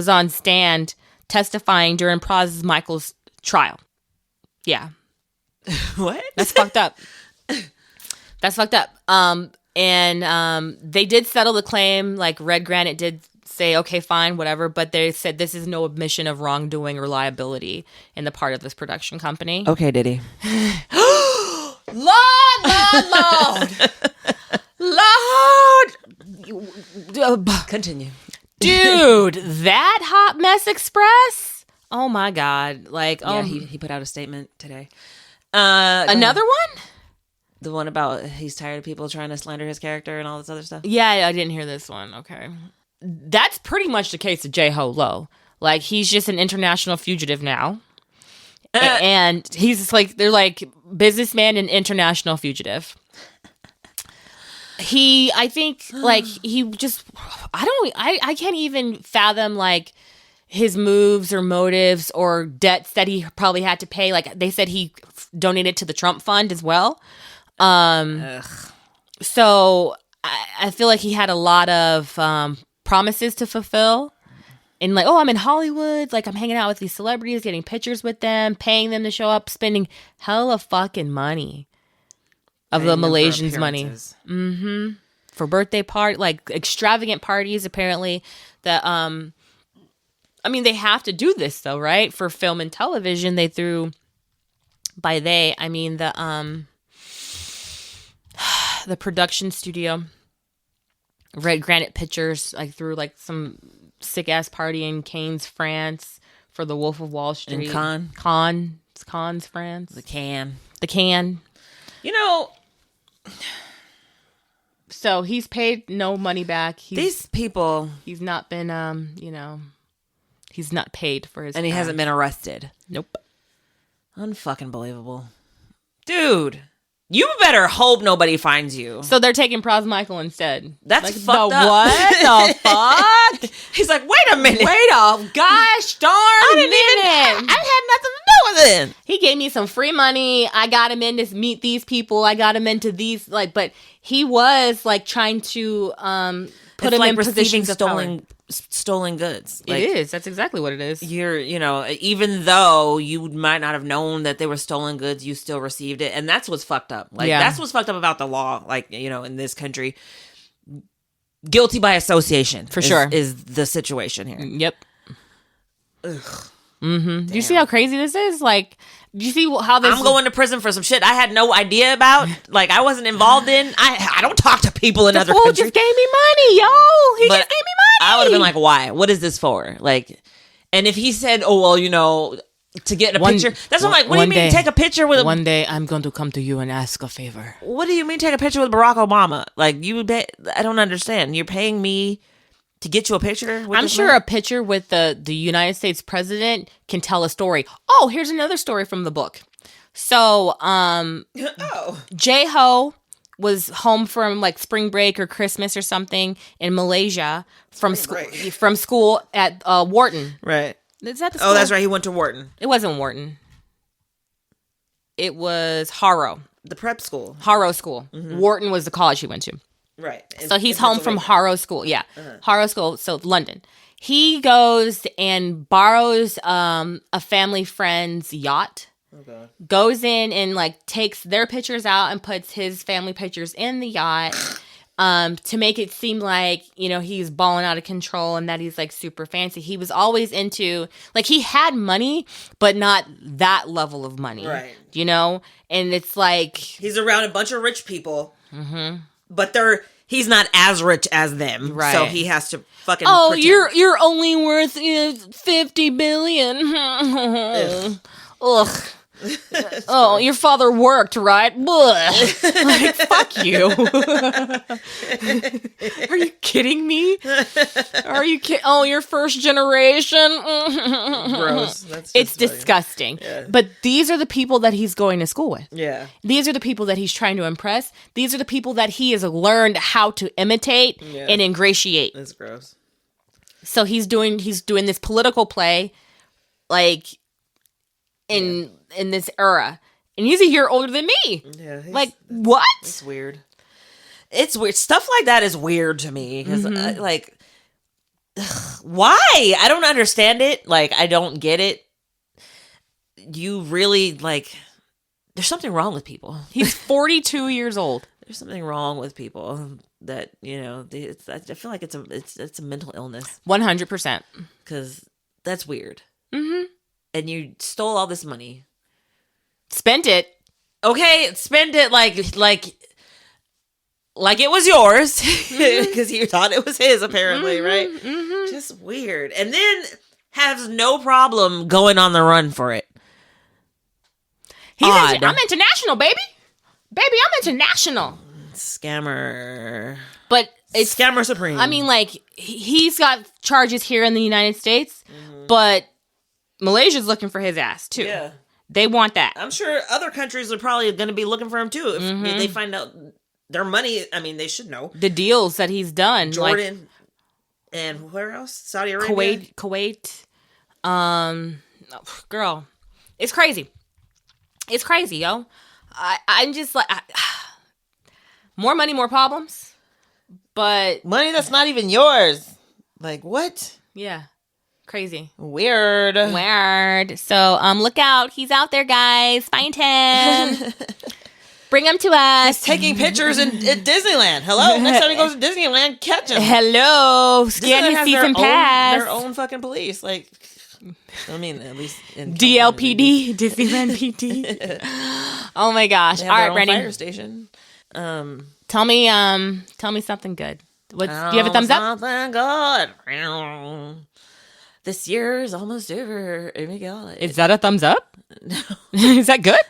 on stand testifying during Praz Michael's trial. Yeah. What? That's fucked up. That's fucked up. And they did settle the claim. Like Red Granite did say, okay, fine, whatever. But they said this is no admission of wrongdoing or liability in the part of this production company. Okay, Diddy. Lord. Continue. Dude, that Hot Mess Express? Oh my God. Like, Yeah, he put out a statement today. Another one? The one about he's tired of people trying to slander his character and all this other stuff? Yeah, I didn't hear this one. Okay. That's pretty much the case of Jho Low. Like, he's just an international fugitive now. And he's just like, they're like businessman and international fugitive. I think, like, he just, I can't even fathom, like, his moves or motives or debts that he probably had to pay. Like, they said he donated to the Trump fund as well. So I feel like he had a lot of promises to fulfill. And like, oh, I'm in Hollywood. Like, I'm hanging out with these celebrities, getting pictures with them, paying them to show up, spending hella fucking money of the Malaysians' money. Mm-hmm. For birthday party, like extravagant parties, apparently. That I mean, they have to do this though, right? For film and television, they threw. By they, I mean the production studio, Red Granite Pictures, like threw like some sick ass party in Cannes, France, for the Wolf of Wall Street. In Cannes, France. The can. You know. So he's paid no money back. These people. He's not been, he's not paid for his. And he hasn't been arrested. Nope. Unfucking believable. Dude, you better hope nobody finds you. So they're taking Praz Michael instead. That's like, fucked the up. What the fuck? He's like, wait a minute. Wait a gosh darn minute. I had nothing to do with it. He gave me some free money. I got him in to meet these people. I got him into these, like, but he was like trying to put him in positions of power. Stolen goods. Like, it is. That's exactly what it is. You're, even though you might not have known that they were stolen goods, you still received it. And that's what's fucked up. Like, that's what's fucked up about the law, like, in this country. Guilty by association. For sure. Is the situation here. Yep. Ugh. Mm-hmm. Do you see how crazy this is? Like, do you see how this? I'm going to prison for some shit I had no idea about. Like, I wasn't involved in. I don't talk to people in other countries. Just gave me money, yo. He just gave me money. I would have been like, why? What is this for? Like, and if he said, oh well, to get a picture, that's what I'm like. What do you mean take a picture with? One day I'm going to come to you and ask a favor. What do you mean take a picture with Barack Obama? Like, I don't understand. You're paying me to get you a picture? I'm sure a picture with the United States president can tell a story. Oh, here's another story from the book. So, Jho was home from like spring break or Christmas or something in Malaysia from school at Wharton. Right. Is that the school? Oh, that's right. He went to Wharton. It wasn't Wharton. It was Harrow. The prep school. Harrow School. Wharton was the college he went to. Right. So he's home from Harrow School. Yeah. Harrow School. So London. He goes and borrows a family friend's yacht. Okay. Goes in and like takes their pictures out and puts his family pictures in the yacht to make it seem like, he's balling out of control and that he's like super fancy. He was always into, like, he had money, but not that level of money. Right. And it's like... He's around a bunch of rich people, but he's not as rich as them. Right. So he has to fucking pretend. you're only worth 50 billion. Ugh. Oh, your father worked, right? Like, fuck you. Are you kidding me? Are you kidding? Oh, you're first generation? Gross. That's it's disgusting. Yeah. But these are the people that he's going to school with. Yeah. These are the people that he's trying to impress. These are the people that he has learned how to imitate and ingratiate. That's gross. So he's doing this political play, like, in this era, and he's a year older than me. Yeah, like, what? It's weird. It's weird. Stuff like that is weird to me because, like, why? I don't understand it. Like, I don't get it. You really, like, there's something wrong with people. He's 42 years old. There's something wrong with people that I feel like it's a mental illness. 100%. Because that's weird. Mm-hmm. And you stole all this money. Spent it. Okay, spend it like it was yours. Because you thought it was his, apparently, right? Mm-hmm. Just weird. And then has no problem going on the run for it. I'm international, baby. Baby, I'm international. Scammer. But it's... Scammer supreme. I mean, like, he's got charges here in the United States, but Malaysia's looking for his ass, too. Yeah. They want that. I'm sure other countries are probably going to be looking for him, too. If they find out their money, I mean, they should know. The deals that he's done. Jordan. And where else? Saudi Arabia? Kuwait. Girl. It's crazy. It's crazy, yo. I'm just like... more money, more problems. But... money that's not even yours. Like, what? Yeah. Crazy. Weird. So, look out. He's out there, guys. Find him. Bring him to us. He's taking pictures at Disneyland. Hello? Next time he goes to Disneyland, catch him. Hello. Scan his season pass. Their own fucking police. Like, I mean, at least in DLPD. Disneyland PD. Oh, my gosh. All right, Brenny. Fire station. Tell me something good. Do you have a thumbs up? Something good. This year is almost over. Oh my God. Is that a thumbs up? No. Is that good?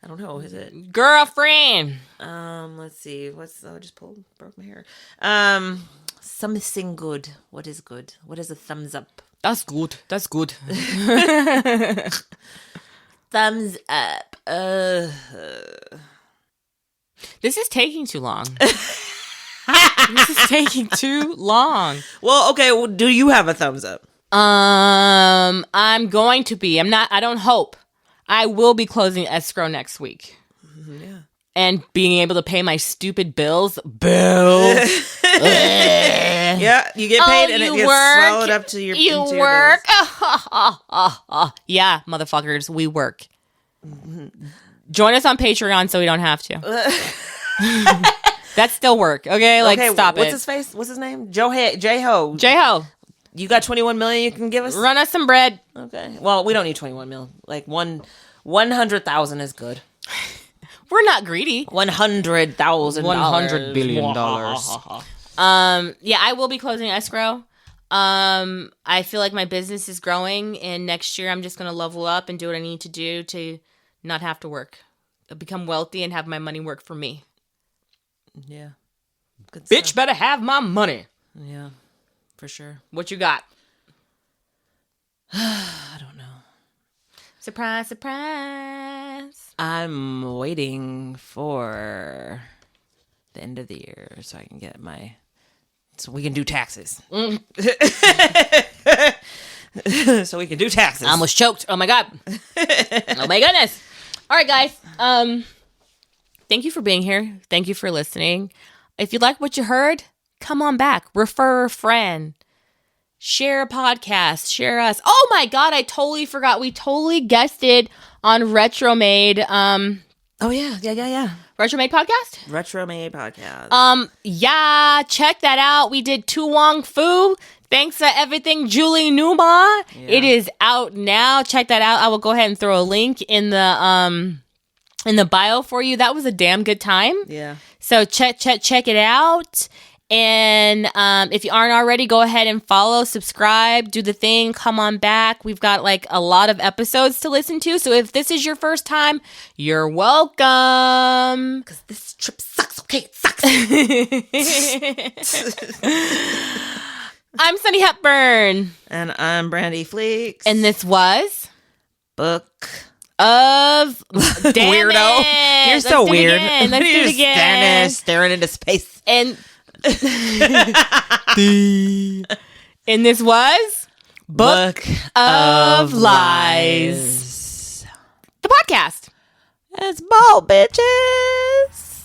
I don't know. Is it? Girlfriend. Let's see. I just broke my hair. Something good. What is good? What is a thumbs up? That's good. Thumbs up. This is taking too long. This is taking too long. Well, okay. Well, do you have a thumbs up? I'm going to be. I don't hope. I will be closing escrow next week. Yeah. And being able to pay my stupid bills. Yeah, you get paid and it gets swallowed up to your You work. Yeah, motherfuckers, we work. Join us on Patreon so we don't have to. That's still work, okay? Like, stop what's it. his face? What's his name? J-Ho. J-Ho. You got 21 million you can give us? Run us some bread. Okay. Well, we don't need 21 mil. Like 100,000 is good. We're not greedy. $100,000. $100 billion. Yeah, I will be closing escrow. I feel like my business is growing, and next year I'm just going to level up and do what I need to do to not have to work. Become wealthy and have my money work for me. Yeah. Good Bitch stuff. better have my money. Yeah, for sure. What you got? I don't know. Surprise, surprise. I'm waiting for the end of the year so I can get so we can do taxes. so we can do taxes. I almost choked. Oh my God. Oh my goodness. All right, guys. Thank you for being here. Thank you for listening. If you like what you heard, come on back. Refer a friend. Share a podcast. Share us. Oh my God, I totally forgot. We totally guested on Retromade. Oh yeah. Retromade Podcast? Retromade Podcast. Yeah, check that out. We did To Wong Foo. Thanks for everything, Julie Newmar. Yeah. It is out now. Check that out. I will go ahead and throw a link in the bio for you. That was a damn good time. Yeah. So check it out. And if you aren't already, go ahead and follow, subscribe, do the thing, come on back. We've got like a lot of episodes to listen to. So if this is your first time, you're welcome. Because this trip sucks. Okay, it sucks. I'm Sunny Hepburn. And I'm Brandy Fleeks. And this was Book of Weirdo. It. You're so weird. Let's do it again. Staring into space. And and this was Book of Lies. The podcast. It's ball, bitches.